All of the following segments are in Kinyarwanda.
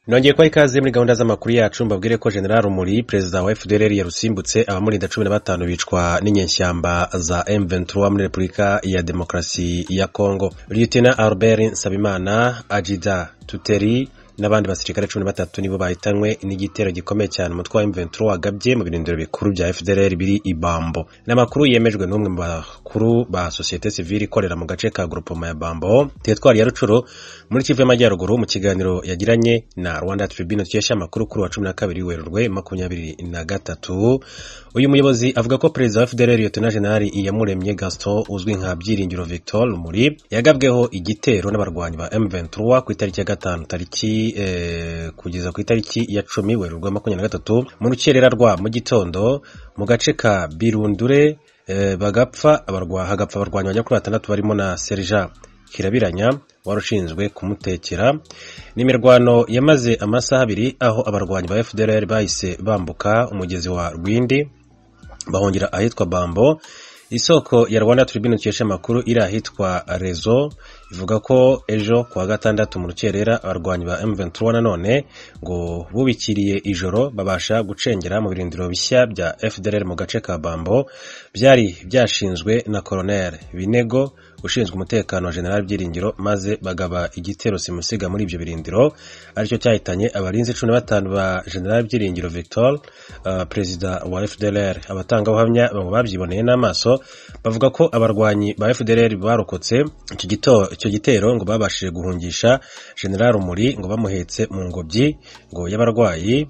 Nongeye kwa ikaze muri gahunda z'amakuru yacu mbabwire ko General Rumuri perezida wa FDLR yarusimbutse abamurinda 15 bicwa n'inyenshyamba za M23 muri Repubulika ya Demokarasi ya Kongo. Lieutenant Albert Nsabimana, Ajida Tuteri n'abandi basirikare 13 nibo bahitanywe n'igitero gikomeye cyane umutwe wa M23 wagabye mu birindiro bikuru bya FDLR biri Ibambo. N'amakuru yemejwe n'umwe mu bakuru ba societe civile ikorera mu gace ka groupement ya Bambo Tetwari ya Rucuro muri Kivu y'Amajyaruguru mu kiganiro yagiranye na Rwanda Tribune tuyesha amakuru kuri wa 12 Werurwe 2023. Uyu muyobozi avuga ko perezida wa FDLR Lieutenant General Iyamuremye Gaston uzwi nka Byiringiro Victor Rumuri yagabweho igitero n'abarwanyi ba M23 ku itariki ya 5 kugeza ku itariki ya 10 Werurwe 2023 mu rukerera rwa mu gitondo mu gace ka Birundure, hagapfa abarwanyi bajya kuri 6 barimo na Sergeant Kirabiranya warushinzwe kumutekera. N'imirwano yamaze amasaha 2 aho abarwanyi ba FDLR bahise bambuka umugezi wa Rwindi bahongera ahitwa Bambo. Isoko ya Rwanda Tribune tuyesha amakuru iri ahitwa Rezo ivuga ko ejo kwa gatandatu mu rukerera abarwanyi ba M23 nanone ngo bubikiriye ijoro babasha gucengera mu birindiro bishya bya FDLR mu gace ka Bambo byari byashinzwe na Colonel Binego ushinzwe umutekano wa General Byiringiro, maze bagaba igitero simusiga muri ibyo birindiro aricyo cyahitanye abarinzi 15 ba General Byiringiro Victor, perezida wa FDLR. Abatanga ubuhamya babyiboneye n'amaso bavuga ko abarwanyi ba FDLR barokotse icyo gitero ngo babashije guhungisha General Rumuri ngo bamuhetse mu ngobyi ngo y'abarwayi,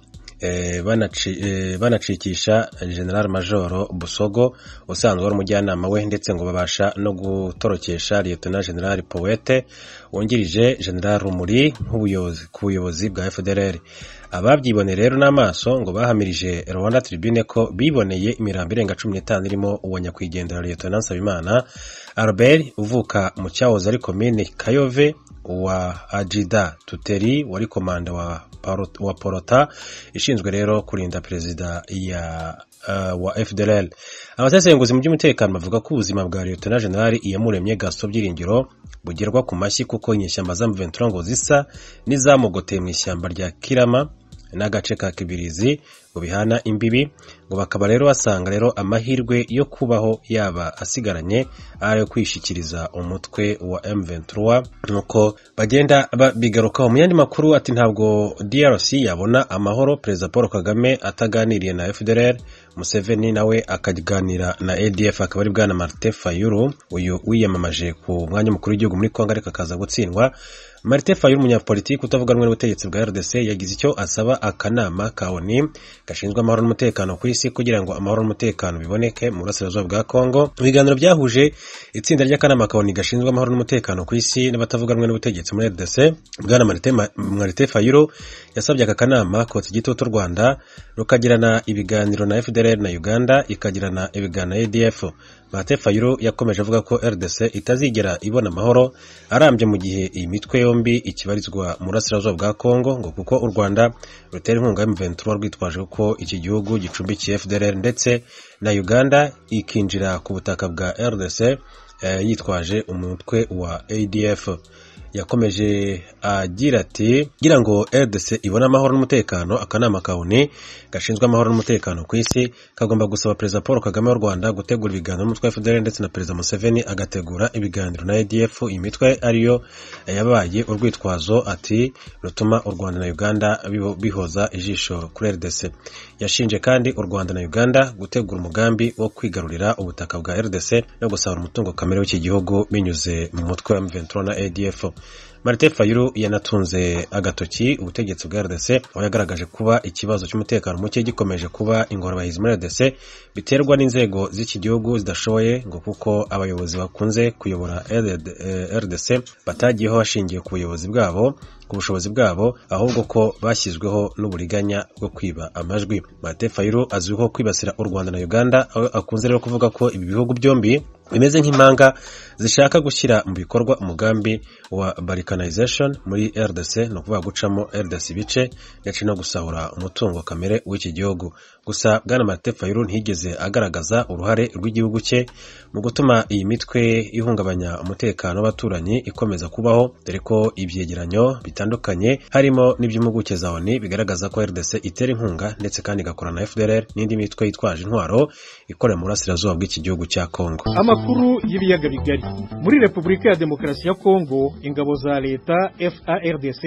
banacikisha General Major Busogo usanzwe ari umujyanama we, ndetse ngo babasha no gutorokesha Lieutenant General Poete wungirije General Rumuri ku buyobozi bwa FDLR. Ababyiboneye rero n'amaso ngo bahamirije Rwanda Tribune ko biboneye imirambo irenga 15 irimo uwa nyakwigendera Lieutenant Nsabimana Albert uvuka mu cyahoze ari komine Kayove, wa Ajida Tuteri wari komanda wa Porota ishinzwe rero kurinda perezida wa FDLR. Abasesenguzi mu by'umutekano bavuga ko ubuzima bwa Lieutenant General Iyamuremye Gaston Byiringiro bugerwa ku mashyi kuko inyeshyamba za M23 ngo zisa n'izamugoteye mu ishyamba rya Kirama n'agace ka Kibirizi ngo bihana imbibi, ngo bakaba rero basanga rero amahirwe yo kubaho yaba asigaranye ari kwishikiriza umutwe wa M23 nuko bagenda bigarukaho. Mu yandi makuru ati ntabwo DRC yabona amahoro perezida Paul Kagame ataganiriye na FDLR. Museveni nawe akaganira na ADF, akaba ari bwana Martin Fayulu uyu wiyamamaje ku mwanya mukuru w'igihugu muri Kongo ariko akaza gutsindwa. Martin Fayulu umunyapolitiki utavuga rumwe n'ubutegetsi bwa RDC yagize icyo asaba akanama ka ONU gashinzwe amahoro n'umutekano ku isi kugira ngo amahoro n'umutekano biboneke mu burasirazuba bwa Kongo. Ibiganiro byahuje itsinda ry'akanama ka ONU gashinzwe amahoro n'umutekano ku isi n'abatavuga rumwe n'ubutegetsi muri RDC. Bwana Martin Fayulu yasabye aka kanama kotsa igitutu Rwanda rukagirana ibiganiro na FDLR na Uganda ikagirana ibiganiro na ADF. Martin Fayulu yakomeje avuga ko RDC itazigera ibona amahoro arambye mu gihe iyi mitwe yombi ikibarizwa mu burasirazuba bwa Kongo, ngo kuko u Rwanda rutera inkunga M23 rwitwaje ko iki gihugu gicumbikiye FDLR, ndetse na Uganda ikinjira ku butaka bwa RDC yitwaje umutwe wa ADF. Yakomeje agira ati gira ngo RDC ibona amahoro n'umutekano, akanama ka ONU gashinzwe amahoro n'umutekano ku isi kagomba gusaba perezida Paul Kagame w'u Rwanda gutegura ibiganiro n'umutwe wa FDLR, ndetse na perezida Museveni agategura ibiganiro na ADF. Imitwe ariyo yabaye urwitwazo ati rutuma u Rwanda na Uganda bihoza ijisho kuri RDC. Yashinje kandi u Rwanda na Uganda gutegura umugambi wo kwigarurira ubutaka bwa RDC no gusahura umutungo kamere w'iki gihugu binyuze mu mutwe wa M23 na ADF. Martin Fayulu yanatunze agatoki ubutegetsi bwa RDC aho yagaragaje kuba ikibazo cy'umutekano muke gikomeje kuba ingorabahizi muri RDC biterwa n'inzego z'iki gihugu zidashoboye, ngo kuko abayobozi bakunze kuyobora RDC batagiyeho bashingiye ku buyobozi bwabo, ku bushobozi bwabo, ahubwo ko bashyizweho n'uburiganya bwo kwiba amajwi. Martin Fayulu azwiho kwibasira u Rwanda na Uganda, aho akunze rero kuvuga ko ibi bihugu byombi bimeze nk'impanga zishaka gushyira mu bikorwa umugambi wa balkanization muri RDC, no kuvuga gucamo RDC ibice ndetse no gusahura umutungo kamere w'iki gihugu. Gusa Bwana Martin Fayulu ntiyigeze agaragaza uruhare rw'igihugu cye mu gutuma iyi mitwe ihungabanya umutekano w'abaturanyi ikomeza kubaho, dore ko ibyegeranyo bitandukanye harimo n'iby'impuguke za ONU bigaragaza ko RDC itera inkunga ndetse kandi igakorana na FDLR n'indi mitwe yitwaje intwaro ikorera mu burasirazuba bw'iki gihugu cya Kongo. Amakuru y'ibiyaga bigari. Muri Repubulika ya Demokarasi ya Kongo, ingabo za leta FARDC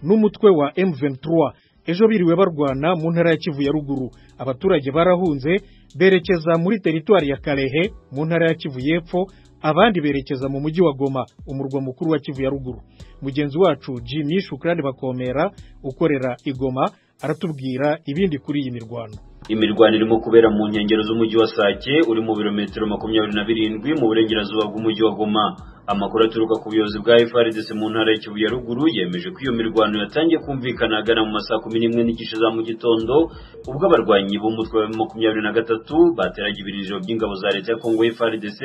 n'umutwe wa M23 ejo biriwe barwana mu ntara ya Kivu ya ruguru. Abaturage barahunze berekeza muri teritwari ya Kalehe mu ntara ya Kivu y'epfo, abandi berekeza mu mujyi wa Goma, umurwa mukuru wa Kivu ya ruguru. Mugenzi wacu Jimmy Shukrani Bakomera ukorera igoma aratubwira ibindi kuri iyi mirwano. Imirwano irimo kubera mu nkengero z'umujyi wa Sake uri mu birometero 27 mu burengerazuba bw'umujyi wa Goma. Amakuru aturuka ku buyobozi bwa FARDC mu ntara ya Kivu ya ruguru yemeje ko iyo mirwano yatangiye kumvikana agana mu masaha 11:15 za mu gitondo, ubwo abarwanyi b'umutwe wa 23 bateraga ibirindiro by'ingabo za leta ya Kongo FARDC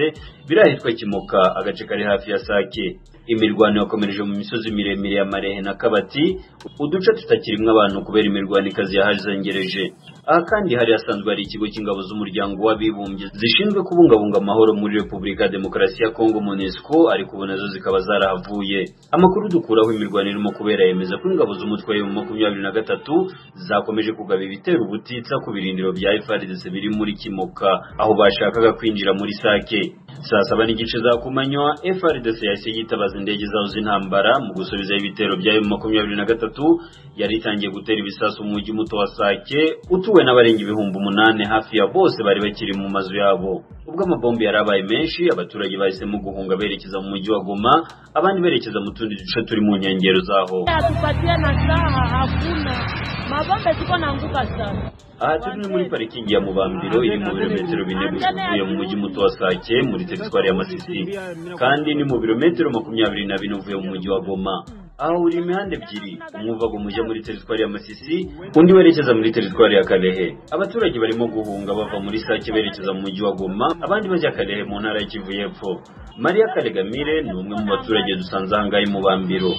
birahitwa Kimoka, agace kari hafi ya Sake. Imirwano yakomereje mu misozi miremire ya Marehe na Kabati, uduce tutakirimwe abantu kubera imirwano ikazi yahazengereje. Aha kandi hari hasanzwe hari ikigo cy'ingabo z'umuryango w'abibumbye zishinzwe kubungabunga amahoro muri Repubulika ya Demokarasi ya Kongo MONUSCO, ariko nazo zikaba zarahavuye. Amakuru dukuraho imirwano irimo kubera yemeza ko ingabo z'umutwe wa 23 zakomeje kugaba ibitero ubutitsa ku birindiro bya FARDC biri muri Kimoka, aho bashakaga kwinjira muri Sake. Saa 7:15 za kumanywa FARDC yahise yitabaza indege zazo z'intambara mu gusubiza ibitero bya 23 yari itangiye gutera ibisasu mu mujyi muto wa Sake utuwe n'abarenga 8,000 hafi ya bose bari bakiri mu mazu yabo. Ubwo amabombi yarabaye menshi, abaturage bahisemo guhunga berekeza mu mujyi wa Goma, abandi berekeza mu tundi duce turi mu nkengero zaho. Tupatia na saha hakuna mabombe ziko naanguka sana. Aha turi muri parikingi ya Mubambiro iri mu birometero 4 gusa uvuye mu mujyi muto wa Sake muri teritwari ya Masisi, kandi ni mu birometero 24 uvuye mu mujyi wa Goma. Aho uri imihanda ebyiri, umwe uva mujya muri teritwari ya Masisi, undi werekeza muri teritwari ya Kalehe. Abaturage barimo guhunga bava muri Sake berekeza mu mujyi wa Goma, abandi bajya Kalehe mu ntara ya Kivu y'epfo. Maria Kalegamire ni umwe mu baturage dusanze ahangahe mu Bambiro.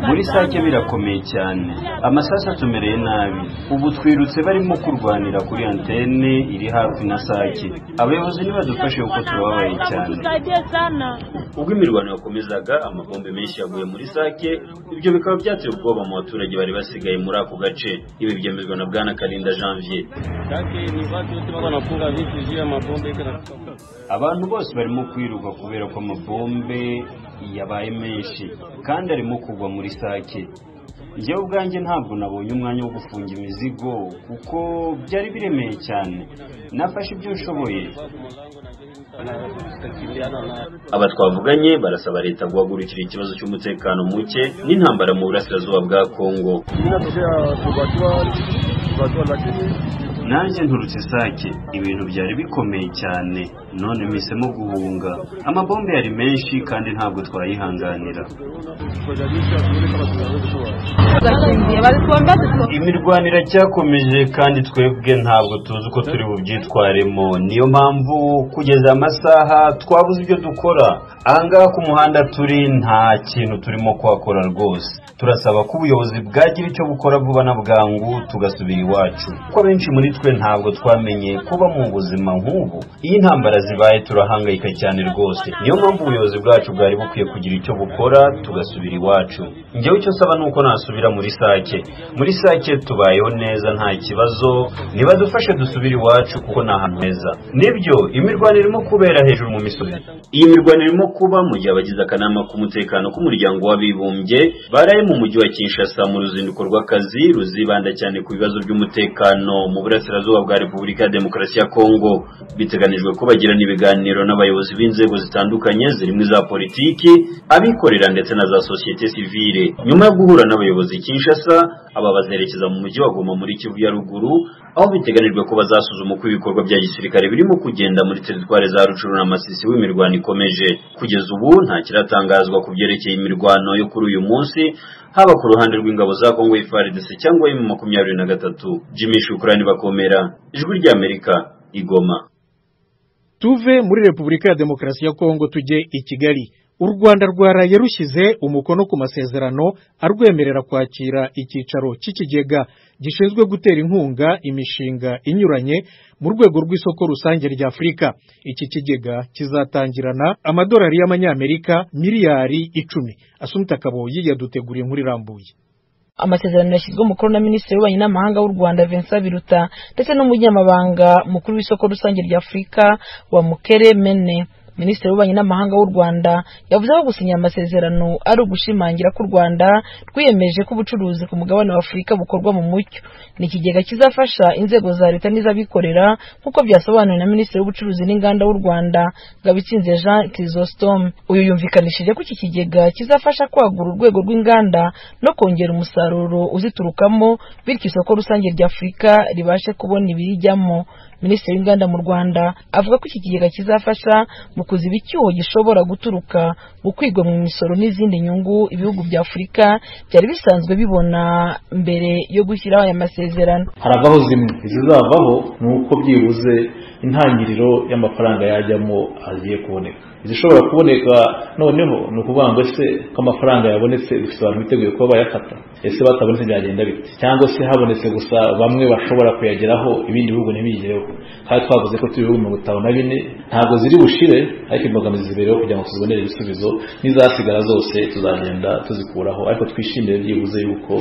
Muri Sake birakomeye cyane, amasasu atumereye nabi. Ubu twirutse barimo kurwanira kuri antene iri hafi na Sake. Abayobozi nibadufashe uko turababaye cyane. Ubwo imirwano yakomezaga, amabombe menshi yaguye muri Sake, ibyo bikaba byateye ubwoba mu baturage bari basigaye muri ako gace. Ibi byemezwa na Bwana Kalinda Janvier. Abantu bose barimo kwiruka kubera ko amabombe yabaye menshi kandi arimo kugwa muri Sake. Njyewe ubwanjye ntabwo nabonye umwanya wo gufunga imizigo kuko byari biremeye cyane. Nafashe ibyo nshoboye. Aba twavuganye barasaba leta guhagurukira ikibazo cy'umutekano muke n'intambara mu burasirazuba bwa Kongo. Nanjye nturutse Sake, ibintu byari bikomeye cyane, none mpisemo guhunga. Amabombe yari menshi kandi ntabwo twayihanganira. Imirwano iracyakomeje kandi twebwe ntabwo tuzi uko turi bubyitwaremo. Niyo mpamvu kugeza amasaha twabuze ibyo dukora. Ahangaha ku muhanda turi nta kintu turimo kwakora rwose. Turasaba ko ubuyobozi bwagira icyo bukora vuba na bwangu tugasubira iwacu, kuko benshi muri twe ntabwo twamenye kuba mu buzima nk'ubu. Iyi ntambara zibaye turahangayika cyane rwose. Niyo mpamvu ubuyobozi bwacu bwari bukwiye kugira icyo bukora tugasubira iwacu. Njyewe icyo saba nuko nasubira muri Sake. Muri Sake tubayeho neza nta kibazo, nibadufashe dusubira iwacu kuko ni ahantu heza. Nibyo imirwano irimo kubera hejuru mu misozi. Iyi mirwano irimo kuba mu gihe abagize akanama k'umutekano k'umuryango w'abibumbye baraye mu mujyi wa Kinshasa mu ruzinduko rw'akazi ruzibanda cyane ku bibazo by'umutekano mu burasirazuba bwa Repubulika ya Demokarasi ya Kongo. Biteganijwe ko bagirana ibiganiro n'abayobozi b'inzego zitandukanye zirimo iza politiki, abikorera ndetse na za societe civile. Nyuma yo guhura n'abayobozi Kinshasa, aba bazerekeza mu mujyi wa Goma muri Kivu ya ruguru, aho biteganijwe ko bazasuzuma uko ibikorwa bya gisirikare birimo kugenda muri teritwari za Rucuru na Masisi w'imirwano ikomeje. Kugeza ubu nta kiratangazwa ku byerekeye imirwano yo kuri uyu munsi, haba ku ruhande rw'ingabo za Kongo FARDC cyangwa M23. Jimmy Shukrani Bakomera, Ijwi ry'Amerika, Igoma. tuve muri Repubulika ya Demokarasi ya Kongo tujye i Kigali. U Rwanda rwaraye rushyize umukono ku masezerano arwemerera kwakira icyicaro cy'ikigega gishinzwe gutera inkunga imishinga inyuranye mu rwego rw'isoko rusange rya Afurika. Iki kigega kizatangirana amadolari y'amanyamerika miliyari 10. Asumta Kaboyi yaduteguriye inkuru irambuye. Amasezerano yashyizwe umukono na Minisitiri w'Ububanyi n'Amahanga w'u Rwanda Vincent Biruta ndetse n'umunyamabanga mukuru w'isoko rusange rya Afurika wa Mukere Mene. Minisitiri w'Ububanyi n'Amahanga w'u Rwanda yavuze ko gusinya amasezerano ari ugushimangira ko u Rwanda rwiyemeje ko ubucuruzi ku mugabane wa Afurika bukorwa mu mucyo. Ni ikigega kizafasha inzego za leta n'iz'abikorera nk'uko byasobanuwe na Minisitiri w'Ubucuruzi n'Inganda w'u Rwanda Ngabitsinze Jean Chrysostome. Uyu yumvikanishije ko iki kigega kizafasha kwagura urwego rw'inganda no kongera umusaruro uziturukamo, bityo isoko rusange rya Afurika ribashe kubona ibirijyamo. Minisitiri w'Inganda mu Rwanda avuga ko iki kigega kizafasha mu kuziba icyuho gishobora guturuka mu kwigwa mu misoro n'izindi nyungu ibihugu bya Afurika byari bisanzwe bibona mbere yo gushyiraho aya masezerano. Haravaho zimwe izizavaho ni uko byibuze intangiriro y'amafaranga yajyamo agiye kuboneka. Izishobora kuboneka noneho ni ukuvuga ngo ese ko amafaranga yabonetse bifite abantu biteguye kuba bayafata, ese batabonetse byagenda bite, cyangwa se habonetse gusa bamwe bashobora kuyageraho ibindi bihugu ntibigereho. Kandi twavuze ko turi ibihugu 54 ntabwo ziri bushire, ariko imbogamizi zibereho kugira ngo tuzibonere ibisubizo, n'izasigara zose tuzagenda tuzikuraho. Ariko twishimire byibuze yuko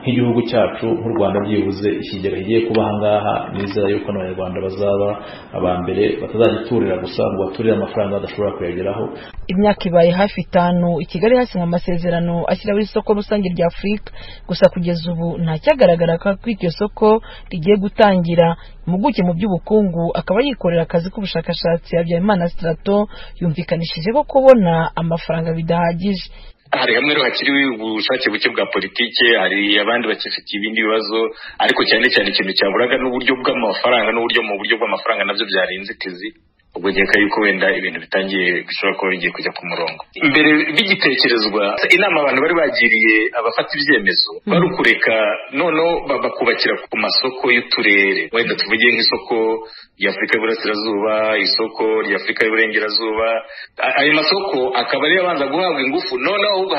nk'igihugu cyacu nk'u Rwanda byibuze ikigega igiye kuba ahangaha, nizera yuko n'Abanyarwanda bazaba abambere batazagiturira gusa ngo baturire amafaranga badashobora kuyageraho. Imyaka ibaye hafi 5 i Kigali hasinywa amasezerano ashyiraho isoko rusange rya Afurika, gusa kugeza ubu nta cyagaragara ko iryo soko rigiye gutangira. Impuguke mu by'ubukungu akaba yikorera akazi k'ubushakashatsi Habyarimana Strato yumvikanishije ko kubona amafaranga bidahagije. Hari hamwe hakiri ubushake buke bwa politike, hari abandi bakifitiye ibindi bibazo, ariko cyane cyane ikintu cyaburaga n'uburyo bw'amafaranga, n'uburyo mu buryo bw'amafaranga nabyo byari inzitizi. Ubwo geka yuko wenda ibintu bitangiye bishobora kuba bigiye kujya ku murongo. Mbere bigitekerezwa inama abantu bari bagiriye abafata ibyemezo bari kureka noneho bakubakira ku masoko y'uturere, wenda tuvugiye nk'isoko y'Afurika y'Uburasirazuba, isoko ry'Afurika y'Uburengerazuba. Ayo masoko akaba ari abanza guhabwa ingufu, noneho ahubwo